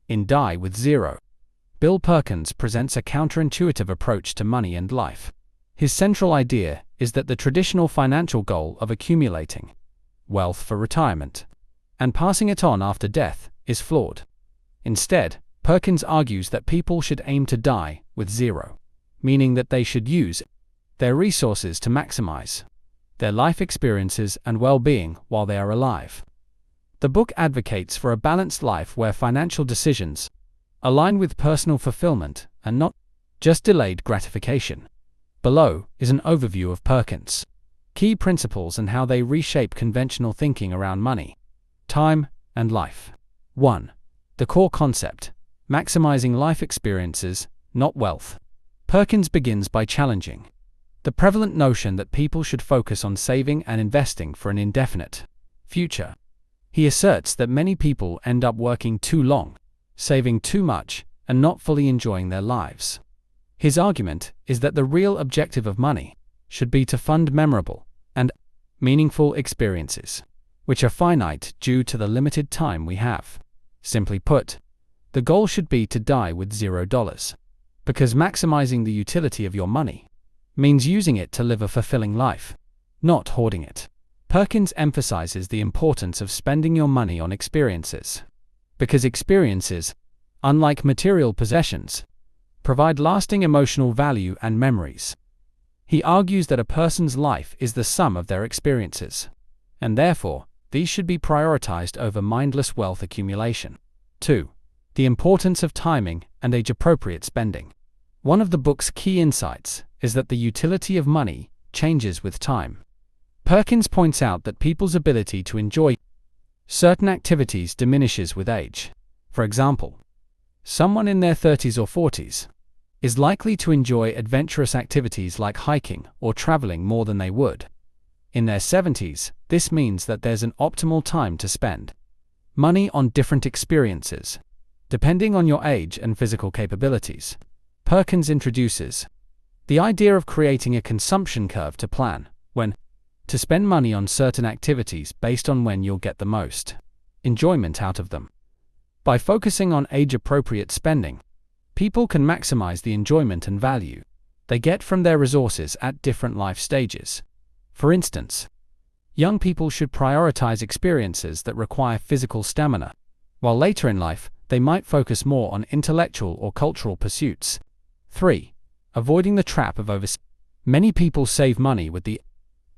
In Die with Zero, Bill Perkins presents a counterintuitive approach to money and life. His central idea is that the traditional financial goal of accumulating wealth for retirement and passing it on after death is flawed. Instead, Perkins argues that people should aim to die with zero, meaning that they should use their resources to maximize their life experiences and well-being while they are alive. The book advocates for a balanced life where financial decisions align with personal fulfillment and not just delayed gratification. Below is an overview of Perkins' key principles and how they reshape conventional thinking around money, time, and life. 1. The core concept: maximizing life experiences, not wealth. Perkins begins by challenging the prevalent notion that people should focus on saving and investing for an indefinite future. He asserts that many people end up working too long, saving too much, and not fully enjoying their lives. His argument is that the real objective of money should be to fund memorable and meaningful experiences, which are finite due to the limited time we have. Simply put, the goal should be to die with $0, because maximizing the utility of your money means using it to live a fulfilling life, not hoarding it. Perkins emphasizes the importance of spending your money on experiences, because experiences, unlike material possessions, provide lasting emotional value and memories. He argues that a person's life is the sum of their experiences, and therefore, these should be prioritized over mindless wealth accumulation. 2. The importance of timing and age-appropriate spending. One of the book's key insights is that the utility of money changes with time. Perkins points out that people's ability to enjoy certain activities diminishes with age. For example, someone in their 30s or 40s is likely to enjoy adventurous activities like hiking or traveling more than they would in their 70s. This means that there's an optimal time to spend money on different experiences, depending on your age and physical capabilities. Perkins introduces the idea of creating a consumption curve to plan when to spend money on certain activities based on when you'll get the most enjoyment out of them. By focusing on age-appropriate spending, people can maximize the enjoyment and value they get from their resources at different life stages. For instance, young people should prioritize experiences that require physical stamina, while later in life they might focus more on intellectual or cultural pursuits. 3. Avoiding the trap of overspending. Many people save money with the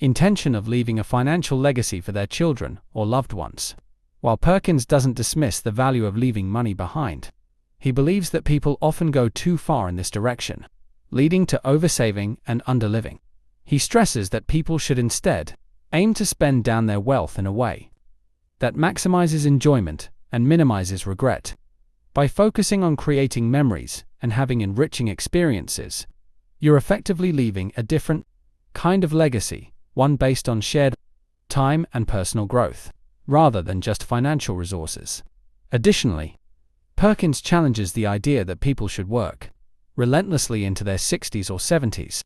intention of leaving a financial legacy for their children or loved ones. While Perkins doesn't dismiss the value of leaving money behind, he believes that people often go too far in this direction, leading to oversaving and underliving. He stresses that people should instead aim to spend down their wealth in a way that maximizes enjoyment and minimizes regret. By focusing on creating memories and having enriching experiences, you're effectively leaving a different kind of legacy, one based on shared time and personal growth, rather than just financial resources. Additionally, Perkins challenges the idea that people should work relentlessly into their 60s or 70s,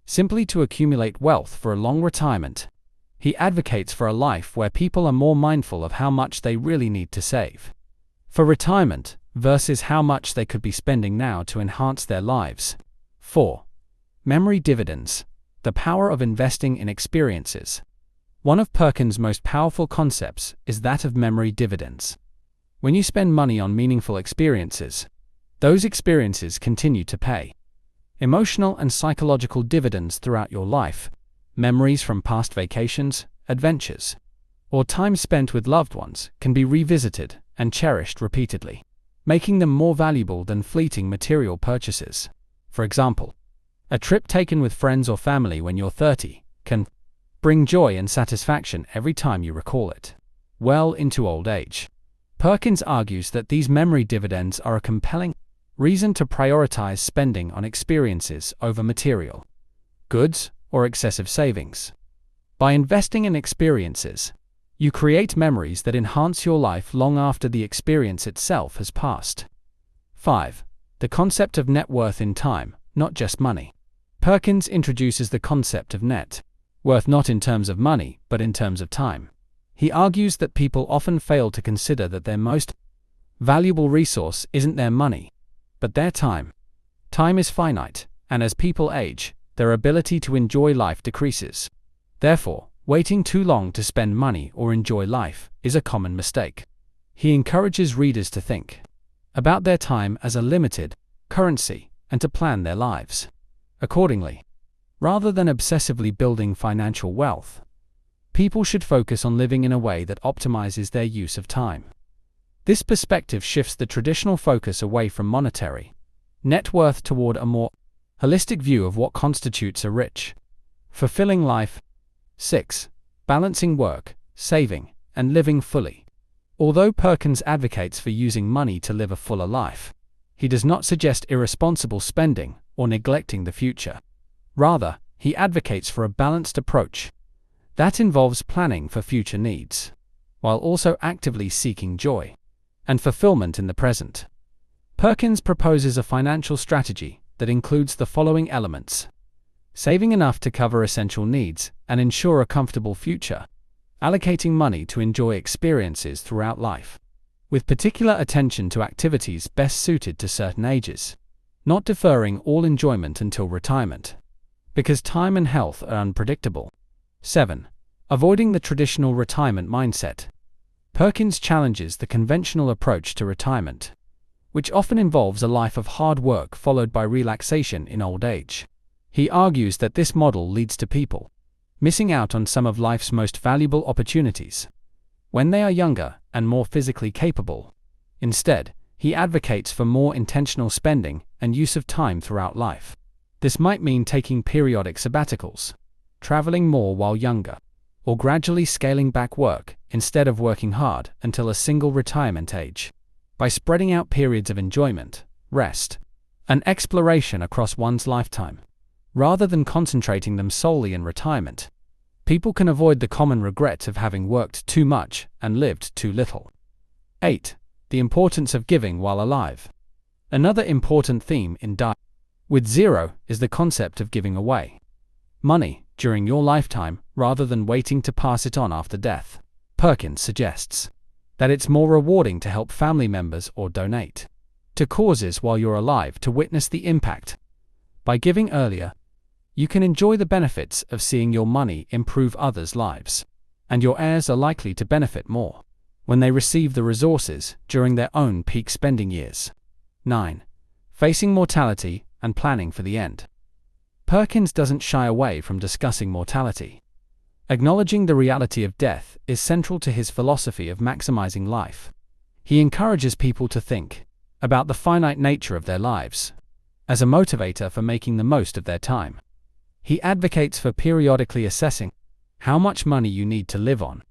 simply to accumulate wealth for a long retirement. He advocates for a life where people are more mindful of how much they really need to save for retirement versus how much they could be spending now to enhance their lives. 4. Memory dividends. The power of investing in experiences. One of Perkins' most powerful concepts is that of memory dividends. When you spend money on meaningful experiences, those experiences continue to pay emotional and psychological dividends throughout your life. Memories from past vacations, adventures, or time spent with loved ones can be revisited and cherished repeatedly, making them more valuable than fleeting material purchases. For example, a trip taken with friends or family when you're 30 can bring joy and satisfaction every time you recall it, well into old age. Perkins argues that these memory dividends are a compelling reason to prioritize spending on experiences over material goods or excessive savings. By investing in experiences, you create memories that enhance your life long after the experience itself has passed. 5. The concept of net worth in time, not just money. Perkins introduces the concept of net worth not in terms of money, but in terms of time. He argues that people often fail to consider that their most valuable resource isn't their money, but their time. Time is finite, and as people age, their ability to enjoy life decreases. Therefore, waiting too long to spend money or enjoy life is a common mistake. He encourages readers to think about their time as a limited currency and to plan their lives accordingly. Rather than obsessively building financial wealth, people should focus on living in a way that optimizes their use of time. This perspective shifts the traditional focus away from monetary net worth toward a more holistic view of what constitutes a rich, fulfilling life. 6. Balancing work, saving, and living fully. Although Perkins advocates for using money to live a fuller life, he does not suggest irresponsible spending or neglecting the future. Rather, he advocates for a balanced approach that involves planning for future needs, while also actively seeking joy and fulfillment in the present. Perkins proposes a financial strategy that includes the following elements: saving enough to cover essential needs and ensure a comfortable future, allocating money to enjoy experiences throughout life, with particular attention to activities best suited to certain ages, not deferring all enjoyment until retirement, because time and health are unpredictable. 7. Avoiding the traditional retirement mindset. Perkins challenges the conventional approach to retirement, which often involves a life of hard work followed by relaxation in old age. He argues that this model leads to people missing out on some of life's most valuable opportunities when they are younger and more physically capable. Instead, he advocates for more intentional spending and use of time throughout life. This might mean taking periodic sabbaticals, traveling more while younger, or gradually scaling back work instead of working hard until a single retirement age. By spreading out periods of enjoyment, rest, and exploration across one's lifetime, rather than concentrating them solely in retirement, people can avoid the common regret of having worked too much and lived too little. 8. The importance of giving while alive. Another important theme in Die with Zero is the concept of giving away money during your lifetime rather than waiting to pass it on after death. Perkins suggests that it's more rewarding to help family members or donate to causes while you're alive to witness the impact. By giving earlier, you can enjoy the benefits of seeing your money improve others' lives, and your heirs are likely to benefit more when they receive the resources during their own peak spending years. 9. Facing mortality and planning for the end. Perkins doesn't shy away from discussing mortality. Acknowledging the reality of death is central to his philosophy of maximizing life. He encourages people to think about the finite nature of their lives as a motivator for making the most of their time. He advocates for periodically assessing how much money you need to live on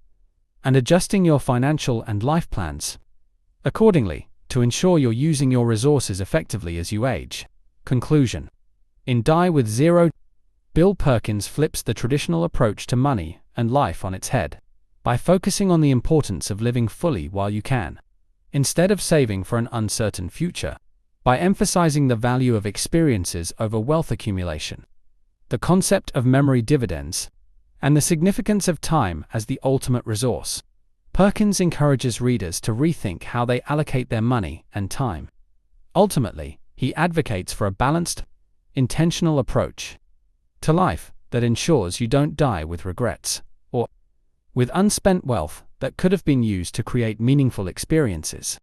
and adjusting your financial and life plans accordingly to ensure you're using your resources effectively as you age. Conclusion. In Die with Zero, Bill Perkins flips the traditional approach to money and life on its head by focusing on the importance of living fully while you can, instead of saving for an uncertain future, by emphasizing the value of experiences over wealth accumulation, the concept of memory dividends, and the significance of time as the ultimate resource. Perkins encourages readers to rethink how they allocate their money and time. Ultimately, he advocates for a balanced, intentional approach to life that ensures you don't die with regrets, or with unspent wealth that could have been used to create meaningful experiences.